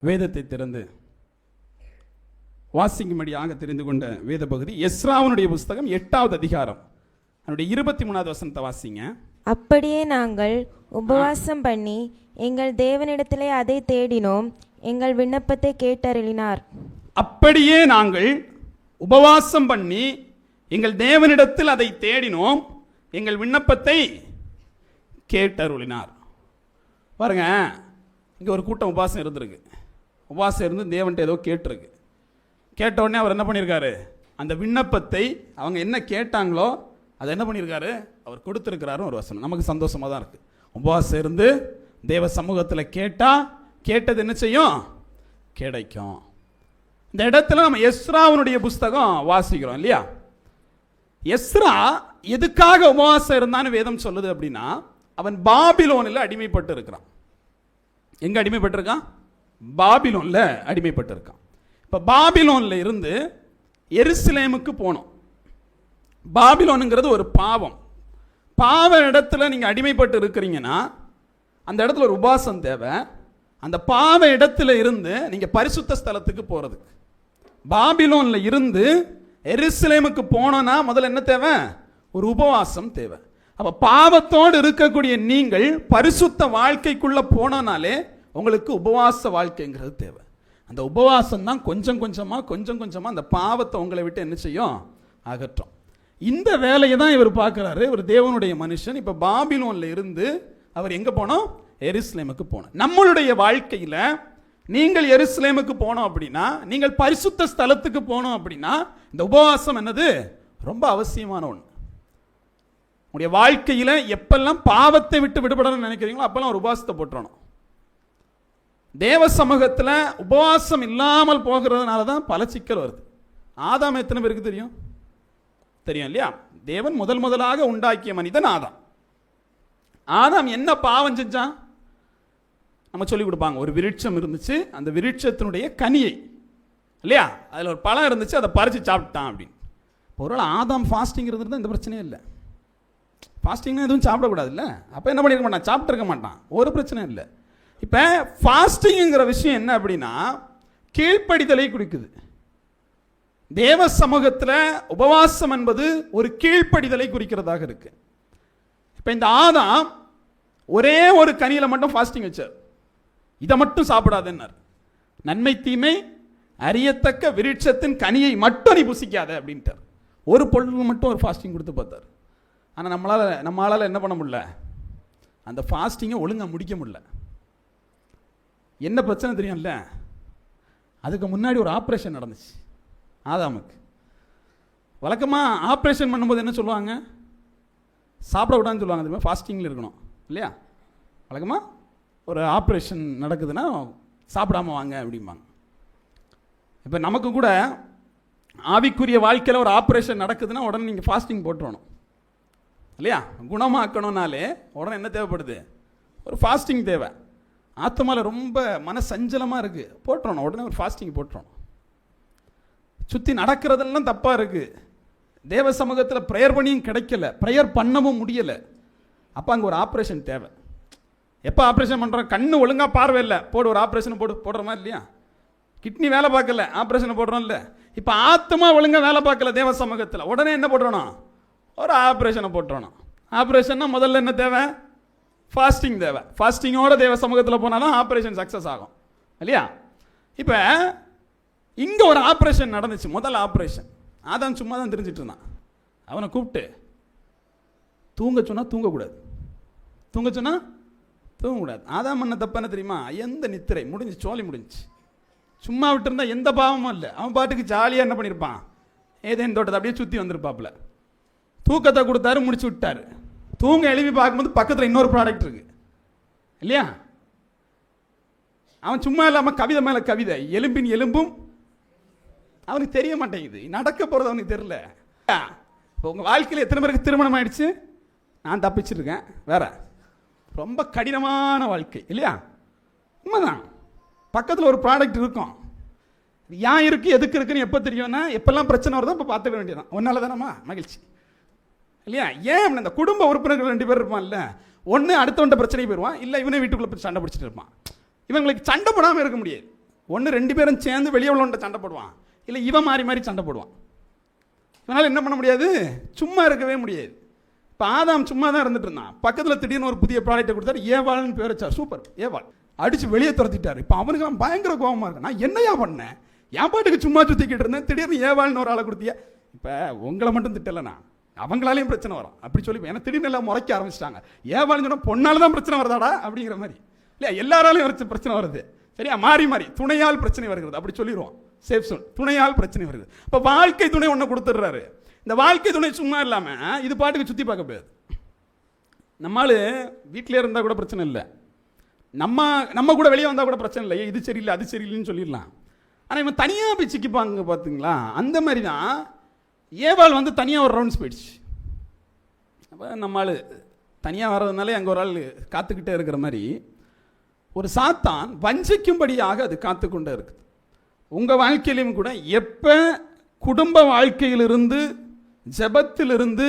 வேதத்தை திறந்து வாசிக்கும்படியாக தெரிந்து கொண்ட வேத பகுதி எஸ்ராவுடைய புஸ்தகம் 8வது அதிகாரம் அதனுடைய 23வது வசனத்தை வாசிங்க. அப்படியே நாங்கள் உபவாசம் பண்ணி எங்கள் தேவனிடத்திலே அதை தேடினோம், எங்கள் விண்ணப்பத்தை கேட்டருளினார். அப்படியே நாங்கள் உபவாசம் பண்ணி எங்கள் தேவனிடத்தில் அதை தேடினோம், எங்கள் விண்ணப்பத்தை கேட்டருளினார். பாருங்க, இங்க ஒரு கூட்டம் உபவாசம் இருந்திருக்கு. உபவாசம் இருந்து தேவன்கிட்ட ஏதோ கேட்டிருக்கு. கேட்ட உடனே அவர் என்ன பண்ணியிருக்காரு? அந்த விண்ணப்பத்தை அவங்க என்ன கேட்டாங்களோ அதை என்ன பண்ணியிருக்காரு? அவர் கொடுத்துருக்கிறாரு. ஒரு வசனம் நமக்கு சந்தோஷமாக தான் இருக்குது. உபவாசம் இருந்து தேவ சமூகத்தில் கேட்டால் கேட்டது என்ன செய்யும்? கிடைக்கும். இந்த இடத்துல நம்ம எஸ்ராவுடைய புஸ்தகம் வாசிக்கிறோம் இல்லையா? எஸ்ரா எதுக்காக உபவாசம் இருந்தான்னு வேதம் சொல்லுது அப்படின்னா, அவன் பாபிலோனில் அடிமைப்பட்டு இருக்கிறான். எங்க அடிமைப்பட்டிருக்கான்? பாபிலோன்ல அடிமைப்பட்டு இருக்கான். இப்போ பாபிலோன்ல இருந்து எருசலேமுக்கு போனோம். பாபிலோனுங்கிறது ஒரு பாவம். பாவ இடத்துல நீங்க அடிமைப்பட்டு இருக்கிறீங்கன்னா அந்த இடத்துல ஒரு உபவாசம் தேவை. அந்த பாவ இடத்துல இருந்து நீங்க பரிசுத்த ஸ்தலத்துக்கு போறதுக்கு, பாபிலோன்ல இருந்து எருசலேமுக்கு போனோம்னா முதல்ல என்ன தேவை? ஒரு உபவாசம் தேவை. அப்ப பாவத்தோடு இருக்கக்கூடிய நீங்கள் பரிசுத்த வாழ்க்கைக்குள்ள போனோம்னாலே உங்களுக்கு உபவாச வாழ்க்கைங்கிறது தேவை. அந்த உபவாசம் தான் கொஞ்சம் கொஞ்சமா அந்த பாவத்தை உங்களை விட்டு என்ன செய்யும்? அகற்றும். இந்த வேலையை தான் இவர் பார்க்கிறாரு. ஒரு தேவனுடைய மனுஷன். இப்ப பாபிலோன்ல இருந்து அவர் எங்க போனோம்? எருசலேமுக்கு போனோம். நம்மளுடைய வாழ்க்கையில நீங்கள் எருசலேமுக்கு போனோம் அப்படின்னா, நீங்கள் பரிசுத்த ஸ்தலத்துக்கு போனோம் அப்படின்னா, இந்த உபவாசம் என்னது? ரொம்ப அவசியமான ஒன்று. உங்களுடைய வாழ்க்கையில எப்பெல்லாம் பாவத்தை விட்டு விடுபடணும்னு நினைக்கிறீங்களோ அப்பெல்லாம் ஒரு உபவாசத்தை போட்டுறணும். தேவ சமூகத்தில் உபவாசம் இல்லாமல் போகிறதுனால தான் பல சிக்கல் வருது. ஆதாம் எத்தனை பேருக்கு தெரியும்? தெரியும் இல்லையா? தேவன் முதலாக உண்டாக்கிய மனிதன் ஆதாம். ஆதாம் என்ன பாவம் செஞ்சான்? நம்ம சொல்லி கொடுப்பாங்க. ஒரு விருட்சம் இருந்துச்சு, அந்த விருட்சத்தினுடைய கனியை இல்லையா, அதில் ஒரு பழம் இருந்துச்சு, அதை பறித்து சாப்பிட்டான் அப்படின்னு. ஒருவேளை ஆதாம் ஃபாஸ்டிங் இருந்திருந்தா இந்த பிரச்சனையும் இல்லை. ஃபாஸ்டிங்னா எதுவும் சாப்பிடக்கூடாது இல்லை. அப்போ என்ன பண்ணியிருக்க மாட்டான்? சாப்பிட்டு இருக்க மாட்டான். ஒரு பிரச்சனை இல்லை. இப்போ ஃபாஸ்டிங்கிற விஷயம் என்ன அப்படின்னா, கீழ்ப்படிதலை குறிக்குது. தேவ சமூகத்தில் உபவாசம் என்பது ஒரு கீழ்ப்படிதலை குறிக்கிறதாக இருக்கு. இப்போ இந்த ஆதாம் ஒரே ஒரு கனியில மட்டும் ஃபாஸ்டிங் வச்சார். இதை மட்டும் சாப்பிடாதேன்னார். நன்மை தீமை அறியத்தக்க விருட்சத்தின் கனியை மட்டும் நீ புசிக்காத அப்படின்ட்டார். ஒரு பொருள் மட்டும் ஒரு ஃபாஸ்டிங் கொடுத்து பார்த்தார். ஆனால் நம்மளால என்ன பண்ண முடியல? அந்த ஃபாஸ்டிங்கை ஒழுங்காக முடிக்க முடியல. என்ன பிரச்சனை தெரியும்ல? அதுக்கு முன்னாடி ஒரு ஆப்ரேஷன் நடந்துச்சு ஆதாமுக்கு. வழக்கமாக ஆப்ரேஷன் பண்ணும்போது என்ன சொல்லுவாங்க? சாப்பிடக்கூடாதுன்னு சொல்லுவாங்க. அதுமாதிரி ஃபாஸ்டிங்கில் இருக்கணும் இல்லையா? வழக்கமாக ஒரு ஆப்ரேஷன் நடக்குதுன்னா சாப்பிடாம வாங்க அப்படிம்பாங்க. இப்போ நமக்கு கூட ஆவிக்குரிய வாழ்க்கையில் ஒரு ஆப்ரேஷன் நடக்குதுன்னா உடனே நீங்கள் ஃபாஸ்டிங் போட்டுருணும் இல்லையா? குணமாக்கணும்னாலே உடனே என்ன தேவைப்படுது? ஒரு ஃபாஸ்டிங் தேவை. ஆத்மாவில் ரொம்ப மனசஞ்சலமாக இருக்குது, போட்டுறணும் உடனே ஒரு ஃபாஸ்டிங் போட்டுறணும். சுற்றி நடக்கிறதெல்லாம் தப்பாக இருக்குது. தேவ சமூகத்தில் ப்ரேயர் பண்ணியும் கிடைக்கல, ப்ரேயர் பண்ணவும் முடியலை. அப்போ அங்கே ஒரு ஆப்ரேஷன் தேவை. எப்போ ஆப்ரேஷன் பண்ணுறோம்? கண்ணு ஒழுங்காக பார்வை இல்லை, போடு ஒரு ஆப்ரேஷன் போடுற மாதிரி இல்லையா? கிட்னி வேலை பார்க்கல, ஆப்ரேஷன் போடுறோம் இல்லை. இப்போ ஆத்மா ஒழுங்காக வேலை பார்க்கல தேவ சமூகத்தில், உடனே என்ன போட்டுறணும்? ஒரு ஆப்ரேஷனை போட்டுறணும். ஆப்ரேஷன்னா முதல்ல என்ன தேவை? ஃபாஸ்டிங் தேவை. ஃபாஸ்டிங்கோட தேவ சமூகத்தில் போனாலும் ஆப்ரேஷன் சக்ஸஸ் ஆகும் இல்லையா? இப்போ இங்கே ஒரு ஆப்ரேஷன் நடந்துச்சு, முதல் ஆப்ரேஷன். அதான் சும்மா தான் தெரிஞ்சிட்டு இருந்தான். அவனை கூப்பிட்டு தூங்க சொன்னா தூங்கக்கூடாது, தூங்க சொன்னா தூங்கக்கூடாது. அதான் பண்ண தப்பு என்ன தெரியுமா? எந்த நித்திரை முடிஞ்சு, சோழி முடிஞ்சு. சும்மா விட்டு இருந்தா எந்த பாவமும் இல்லை. அவன் பாட்டுக்கு ஜாலியாக என்ன பண்ணியிருப்பான்? ஏதேன் தோட்டத்தை அப்படியே சுற்றி வந்திருப்பாப்புல. தூக்கத்தை கொடுத்தாரு, முடிச்சு விட்டாரு. தூங்க எழுப்பி பார்க்கும்போது பக்கத்தில் இன்னொரு ப்ராடக்ட் இருக்கு இல்லையா? அவன் சும்மா இல்லாமல் கவிதை மேலே கவிதை, எலும்பின் எலும்பும் அவனுக்கு தெரிய மாட்டேங்குது, நடக்க போகிறது அவனுக்கு தெரியல. இப்போ உங்கள் வாழ்க்கையில் எத்தனை பேருக்கு திருமணம் ஆயிடுச்சு? நான் தப்பிச்சிருக்கேன். வேற ரொம்ப கடினமான வாழ்க்கை இல்லையா? உண்மைதான். பக்கத்தில் ஒரு ப்ராடக்ட் இருக்கும். ஏன் இருக்குது எதுக்கு இருக்குன்னு எப்போ தெரியும்னா, எப்பெல்லாம் பிரச்சனை வருதோ இப்போ பார்த்துக்க வேண்டியதான். ஒன்னால தானம்மா மகிழ்ச்சி இல்லையா? ஏன் இந்த குடும்ப உறுப்பினர்கள் 2 பேர் இருப்பான்ல, ஒன்று அடுத்தவன்ட்ட பிரச்சனை போயிடுவான், இல்லை இவனே வீட்டுக்குள்ளே போய் சண்டை பிடிச்சிட்டு இருப்பான். இவங்களுக்கு சண்டை போடாமல் இருக்க முடியாது. ஒன்று 2 பேரும் சேர்ந்து வெளியே உள்ளவன்ட்ட சண்டை போடுவான், இல்லை இவன் மாறி மாறி சண்டை போடுவான். இதனால் என்ன பண்ண முடியாது, சும்மா இருக்கவே முடியாது. இப்போ ஆதாம் சும்மா தான் இருந்துட்டு இருந்தான். பக்கத்தில் திடீர்னு ஒரு புதிய ப்ராடக்ட்டை கொடுத்தாரு, ஏவாள்னு பேர் வச்சார். சூப்பர் ஏவாள். அடித்து வெளியே துரத்திட்டார். இப்போ அவனுக்கு அவன் பயங்கர கோபமாக இருக்கு. நான் என்னையா பண்ணேன், என் பாட்டுக்கு சும்மா சுற்றிக்கிட்டு இருந்தேன், திடீர்னு ஏவாள்னு ஒரு ஆளை கொடுத்தியா. இப்போ உங்களை மட்டும் திட்டலைண்ணா, அவங்களாலையும் பிரச்சனை வரும் அப்படி சொல்லி. ஏன்னா திடீர்னு எல்லாம் முறைக்க ஆரம்பிச்சிட்டாங்க. ஏவாள்னு சொன்னால் பொண்ணால் தான் பிரச்சனை வருதாடா அப்படிங்கிற மாதிரி. இல்லையா, எல்லாராலையும் பிரச்சனை வருது. சரியா, மாறி மாறி துணையால் பிரச்சனை வருகிறது அப்படி சொல்லிடுவோம். சேஃப் சோன், துணையால் பிரச்சனை வருது. இப்போ வாழ்க்கை துணை ஒன்று கொடுத்துட்றாரு. இந்த வாழ்க்கை துணை சும்மா இல்லாமல் இது பாட்டுக்கு சுற்றி பார்க்க போயாது. நம்மளால வீட்டிலே இருந்தால் கூட பிரச்சனை இல்லை, நம்ம கூட வெளியே வந்தால் கூட பிரச்சனை இல்லை. இது சரியில்லை அது சரியில்லைன்னு சொல்லிடலாம். ஆனால் இவன் தனியாக போய் சிக்கிப்பாங்க பார்த்தீங்களா. அந்த மாதிரி தான் ஏவாள் வந்து தனியாக ஒரு ரவுண்ட்ஸ் போயிடுச்சு. அப்போ நம்மளால் தனியாக வர்றதுனாலே அங்கே ஒரு ஆள் காத்துக்கிட்டே இருக்கிற மாதிரி ஒரு சாத்தான் வஞ்சிக்கும்படியாக அது காத்துக்கொண்டே இருக்குது. உங்கள் வாழ்க்கையிலையும் கூட எப்போ குடும்ப வாழ்க்கையிலிருந்து, ஜெபத்திலிருந்து,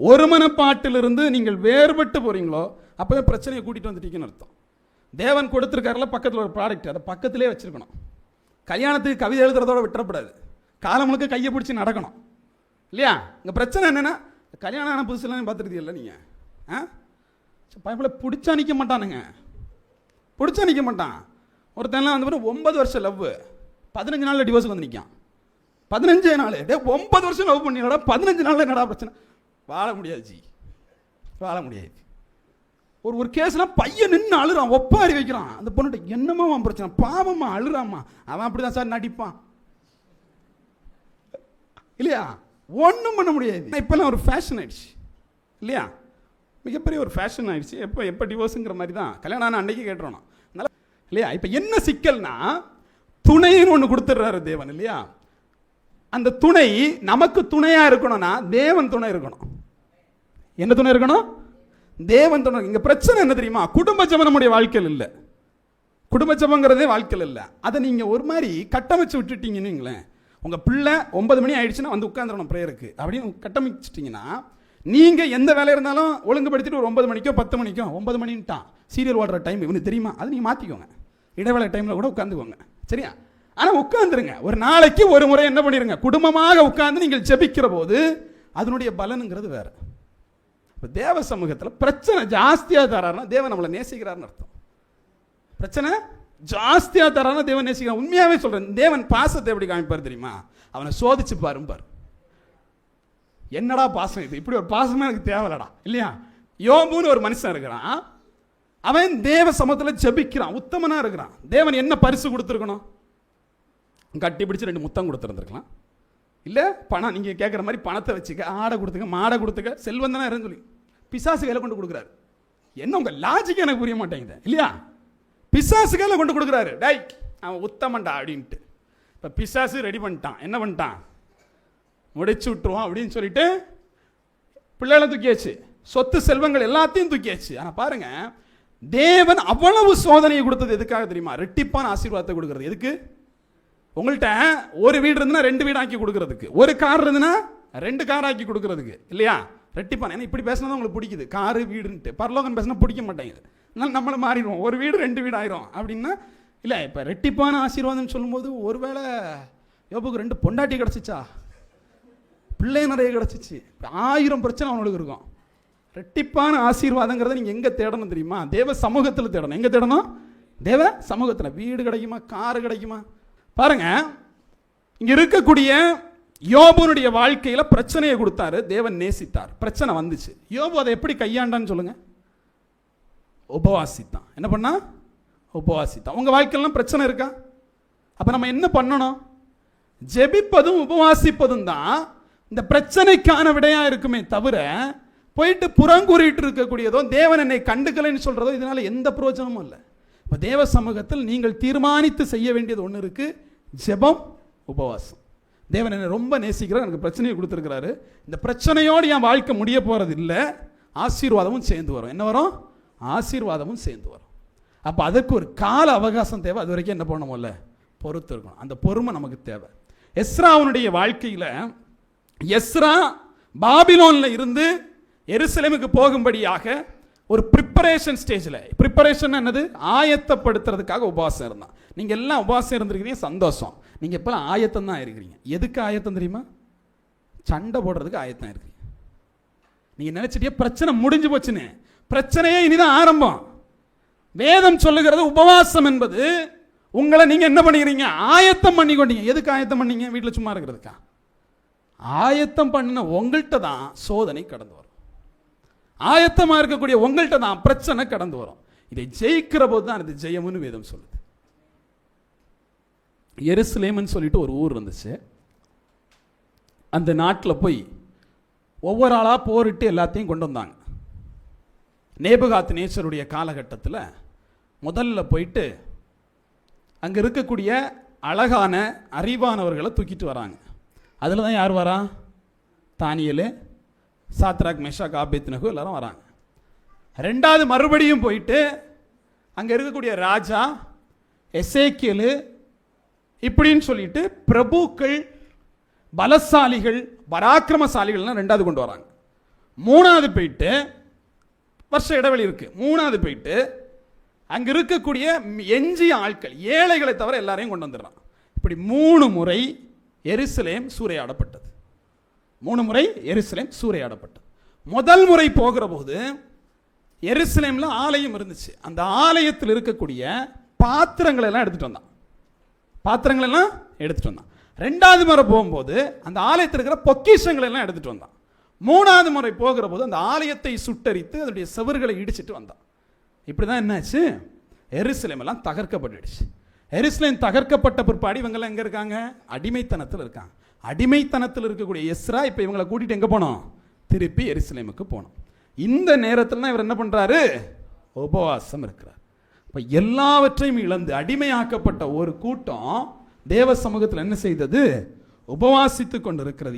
ஒருமனப்பாட்டிலிருந்து நீங்கள் வேறுபட்டு போகிறீங்களோ அப்போவே பிரச்சனையை கூட்டிகிட்டு வந்துட்டீங்கன்னு அர்த்தம். தேவன் கொடுத்துருக்காருல பக்கத்தில் ஒரு ப்ராடக்ட், அதை பக்கத்திலே வச்சுருக்கணும். கல்யாணத்துக்கு கவிதை எழுதுறதோட விட்டுறப்படாது, காலம் முழுக்க கையை பிடிச்சி நடக்கணும் இல்லையா. இங்கே பிரச்சனை என்னென்னா, கல்யாணம் ஆன புதுசுலாம் பார்த்துருக்கீங்க இல்லை நீங்கள். பயப்பட பிடிச்சா நிற்க மாட்டானுங்க, பிடிச்சா நிற்க மாட்டான். ஒருத்தன்லாம் வந்து 9 வருஷம் லவ், 15 நாளில் டிவோர்ஸ் வந்து நிற்கான். 15 நாள் 9 வருஷம் லவ் பண்ணிடா, 15 நாளில் என்னடா பிரச்சனை. வாழ முடியாது ஜி, வாழ முடியாது. ஒரு கேஸ்னா பையன் நின்று அழுறான், ஒப்பாரி வைக்கிறான். அந்த பொண்ணுகிட்ட என்னமா பிரச்சனை, பாவமா அழுறாமா, அவன் அப்படிதான் சார் நடிப்பான் இல்லையா. ஒன்றும் பண்ண முடியாது. இப்போல்லாம் ஒரு ஃபேஷன் ஆயிடுச்சு இல்லையா, மிகப்பெரிய ஒரு ஃபேஷன் ஆயிடுச்சு. எப்போ டிவோர்ஸுங்கிற மாதிரி தான். கல்யாணம் ஆன அன்னைக்கு கேட்டுறோம் இல்லையா. இப்போ என்ன சிக்கல்னா, துணைன்னு ஒன்று கொடுத்துட்றாரு தேவன் இல்லையா. அந்த துணை நமக்கு துணையாக இருக்கணும்னா தேவன் துணை இருக்கணும். என்ன துணை இருக்கணும், தேவன் துணை. இங்கே பிரச்சனை என்ன தெரியுமா, குடும்ப ஜெபம் நம்முடைய வாழ்க்கையில் இல்லை. குடும்ப ஜெபங்கிறதே வாழ்க்கையில் இல்லை. அதை நீங்கள் ஒரு மாதிரி கட்டமைச்சு விட்டுட்டீங்கன்னு வைங்களேன். உங்கள் பிள்ளை 9 மணி ஆயிடுச்சுன்னா வந்து உட்காந்துடணும் ப்ரேயருக்கு அப்படின்னு கட்டமைச்சிட்டிங்கன்னா, நீங்கள் எந்த வேலை இருந்தாலும் ஒழுங்குபடுத்திட்டு ஒரு 9 மணிக்கோ 10 மணிக்கோ, 9 மணின்ட்டான் சீரியல் ஓடுற டைம் இவனுக்கு தெரியுமா, அது நீங்கள் மாற்றிக்கோங்க. இடைவேளை டைமில் கூட உட்காந்துக்கோங்க சரியா. ஆனால் உட்காந்துருங்க, ஒரு நாளைக்கு ஒரு முறை என்ன பண்ணிடுங்க, குடும்பமாக உட்கார்ந்து நீங்கள் ஜெபிக்கிற போது அதனுடைய பலனுங்கிறது வேற. இப்போ தேவ சமூகத்தில் பிரச்சனை ஜாஸ்தியாக தராருன்னா தேவன் நம்மளை நேசிக்கிறார்னு அர்த்தம். பிரச்சனை ஜாஸ்தியாக தராருன்னா தேவன் நேசிக்கிறார். உண்மையாகவே சொல்கிறேன், தேவன் பாசத்தை எப்படி காமிப்பார் தெரியுமா, அவனை சோதிச்சு பாருப்பார். என்னடா பாசம் இது, இப்படி ஒரு பாசமே எனக்கு தேவையில்லடா இல்லையா. யோபுன்னு ஒரு மனுஷன் இருக்கிறான், அவன் தேவ சமூகத்தில் ஜெபிக்கிறான், உத்தமனா இருக்கிறான். தேவன் என்ன பரிசு கொடுத்துருக்கணும், கட்டி பிடிச்சி 2 முத்தம் கொடுத்துருந்துருக்கலாம். இல்லை பணம், நீங்கள் கேட்குற மாதிரி பணத்தை வச்சுக்க, ஆடை கொடுத்துக்க, மாடை கொடுத்துக்க, செல்வம் தானே இருந்து சொல்லி பிசாசு கையில் கொண்டு கொடுக்குறாரு. என்ன உங்கள் லாஜிக் எனக்கு புரிய மாட்டேங்குது இல்லையா. பிசாசு கையில் கொண்டு கொடுக்குறாரு, டை அவன் உத்தமன்டா அப்படின்ட்டு. இப்போ பிசாசு ரெடி பண்ணிட்டான், என்ன பண்ணிட்டான், முடிச்சு விட்டுருவான் அப்படின்னு சொல்லிட்டு பிள்ளைகளை தூக்கியாச்சு, சொத்து செல்வங்கள் எல்லாத்தையும் தூக்கியாச்சு. ஆனால் பாருங்க, தேவன் அவ்வளவு சோதனையை கொடுத்தது எதுக்காக தெரியுமா, ரெட்டிப்பான ஆசீர்வாதத்தை கொடுக்கறது. எதுக்கு, உங்கள்கிட்ட ஒரு வீடு இருந்துன்னா 2 வீடு ஆக்கி கொடுக்கறதுக்கு, ஒரு கார் இருந்துன்னா 2 கார் ஆக்கி கொடுக்கறதுக்கு இல்லையா. ரெட்டிப்பான, ஏன்னா இப்படி பேசினா உங்களுக்கு பிடிக்குது, காரு வீடுன்ட்டு. பரலோகம் பேசினா பிடிக்க மாட்டேங்குது, அதனால நம்மளை மாறிடுவோம், ஒரு வீடு 2 வீடு ஆயிரும் அப்படின்னா. இல்லை இப்போ ரெட்டிப்பான ஆசீர்வாதம் சொல்லும்போது ஒருவேளை யோபுக்கு 2 பொண்டாட்டி கிடச்சிச்சா, பிள்ளை நிறைய கிடச்சிச்சு, 1000 பிரச்சனை அவனுக்கு இருக்கும். ரெட்டிப்பான ஆசீர்வாதங்கிறத நீங்கள் எங்கே தேடணும் தெரியுமா, தேவ சமூகத்தில் தேடணும். எங்கே தேடணும், தேவ சமூகத்தில். வீடு கிடைக்குமா, காரு கிடைக்குமா. பாருங்க, இங்க இருக்கக்கூடிய யோபுனுடைய வாழ்க்கையில பிரச்சனையை கொடுத்தாரு, தேவன் நேசித்தார். பிரச்சனை வந்துச்சு, யோபு அதை எப்படி கையாண்டான்னு சொல்லுங்க, உபவாசித்தான். என்ன பண்ணா, உபவாசித்தான். உங்க வாழ்க்கையெல்லாம் பிரச்சனை இருக்கா, அப்ப நம்ம என்ன பண்ணணும், ஜெபிப்பதும் உபவாசிப்பதும் தான் இந்த பிரச்சனைக்கான விடையா இருக்குமே தவிர, போயிட்டு புறங்கூறிட்டு இருக்கக்கூடியதோ, தேவன் என்னை கண்டுக்கலைன்னு சொல்றதோ இதனால எந்த பிரயோஜனமும் இல்லை. இப்போ தேவ சமூகத்தில் நீங்கள் தீர்மானித்து செய்ய வேண்டியது ஒன்று இருக்கு, ஜெபம், உபவாசம். தேவன் என்னை ரொம்ப நேசிக்கிறார், எனக்கு பிரச்சனையை கொடுத்துருக்கிறாரு, இந்த பிரச்சனையோடு என் வாழ்க்கை முடிய போறது இல்லை, ஆசீர்வாதமும் சேர்ந்து வரும். என்ன வரும், ஆசீர்வாதமும் சேர்ந்து வரும். அப்போ அதுக்கு ஒரு கால அவகாசம் தேவை, அது வரைக்கும் என்ன பண்ணணும்ல, பொறுத்து இருக்கணும். அந்த பொறுமை நமக்கு தேவை. எஸ்ராவுடைய வாழ்க்கையில், எஸ்ரா பாபிலோன்ல இருந்து எருசலேமுக்கு போகும்படியாக ஒரு ப்ரிப்பரேஷன் ஸ்டேஜில், ப்ரிப்பரேஷன் என்னது, ஆயத்தப்படுத்துறதுக்காக உபவாசம் இருந்தான். நீங்கள் எல்லாம் உபவாசம் இருந்திருக்கிறீங்க, சந்தோஷம். நீங்கள் இப்போலாம் ஆயத்தம் தான் இருக்கிறீங்க. எதுக்கு ஆயத்தம் தெரியுமா? சண்டை போடுறதுக்கு ஆயத்தம் இருக்கிறீங்க. நீங்கள் நினைச்சிட்டே பிரச்சனை முடிஞ்சு போச்சுன்னு. பிரச்சனையே இனிதான் ஆரம்பம். வேதம் சொல்லுகிறது உபவாசம் என்பது உங்களை நீங்கள் என்ன பண்ணிக்கிறீங்க? ஆயத்தம் பண்ணி கொண்டீங்க. எதுக்கு ஆயத்தம் பண்ணீங்க? வீட்டில் சும்மா இருக்கிறதுக்கா? ஆயத்தம் பண்ணின உங்கள்கிட்ட தான் சோதனை கடந்து வரும். ஆயத்தமாக இருக்கக்கூடிய உங்கள்கிட்ட தான் பிரச்சனை கடந்து வரும். இதை ஜெயிக்கிற போது தான் இது ஜெயம்னு வேதம் சொல்லுது. எருசலேம்னு சொல்லிட்டு ஒரு ஊர் இருந்துச்சு. அந்த நாட்டில் போய் ஒவ்வொரு ஆளாக போரிட்டு எல்லாத்தையும் கொண்டு வந்தாங்க. நேபுகாத் நேச்சருடைய காலகட்டத்தில் முதல்ல போயிட்டு அங்கே இருக்கக்கூடிய அழகான அறிவானவர்களை தூக்கிட்டு வராங்க. அதில் தான் யார் வரா? தானியேல், சாத்ராக், மேஷாக், ஆபேத்நேகோ எல்லாரும் வராங்க. ரெண்டாவது மறுபடியும் போயிட்டு அங்கே இருக்கக்கூடிய ராஜா, எசேக்கியேல் இப்படின்னு சொல்லிட்டு பிரபுக்கள், பலசாலிகள், பராக்கிரமசாலிகள்லாம் ரெண்டாவது கொண்டு வராங்க. மூணாவது போயிட்டு வருஷ இடைவெளி இருக்கு. மூணாவது போயிட்டு அங்க இருக்கக்கூடிய எஞ்சிய ஆட்கள், ஏழைகளை தவிர எல்லாரையும் கொண்டு வந்துடுறான். இப்படி 3 முறை எருசலேம் சூறையாடப்பட்டது. 3 முறை எருசலேம் சூறையாடப்பட்டது. முதல் முறை போகிற போது எருசலேம்ல ஆலயம் இருந்துச்சு. அந்த ஆலயத்தில் இருக்கக்கூடிய பாத்திரங்களை எல்லாம் எடுத்துட்டு வந்தான். பாத்திரங்கள் எல்லாம் எடுத்துட்டு வந்தான். ரெண்டாவது முறை போகும்போது அந்த ஆலயத்தில் இருக்கிற பொக்கிஷங்கள் எல்லாம் எடுத்துட்டு வந்தான். மூணாவது முறை போகிற போது அந்த ஆலயத்தை சுட்டரித்து அதனுடைய செவர்களை இடிச்சிட்டு வந்தான். இப்படிதான் என்னாச்சு? எருசலேம் எல்லாம் தகர்க்கப்பட்டுடுச்சு. எருசலேம் தகர்க்கப்பட்ட பிற்பாடு இவங்கெல்லாம் எங்க இருக்காங்க? அடிமைத்தனத்தில் இருக்காங்க. அடிமைத்தனத்தில் இருக்கக்கூடிய எஸ்ரா இப்ப இவங்களை கூட்டிட்டு எங்க போனோம்? திருப்பி எருசலேமுக்கு போனோம். இந்த நேரத்தில் தான் இவர் என்ன பண்றாரு? உபவாசம் இருக்கிறார். இப்ப எல்லாவற்றையும் இழந்து அடிமையாக்கப்பட்ட ஒரு கூட்டம் தேவ சமூகத்தில் என்ன செய்தது? உபவாசித்துக் கொண்டிருக்கிறது.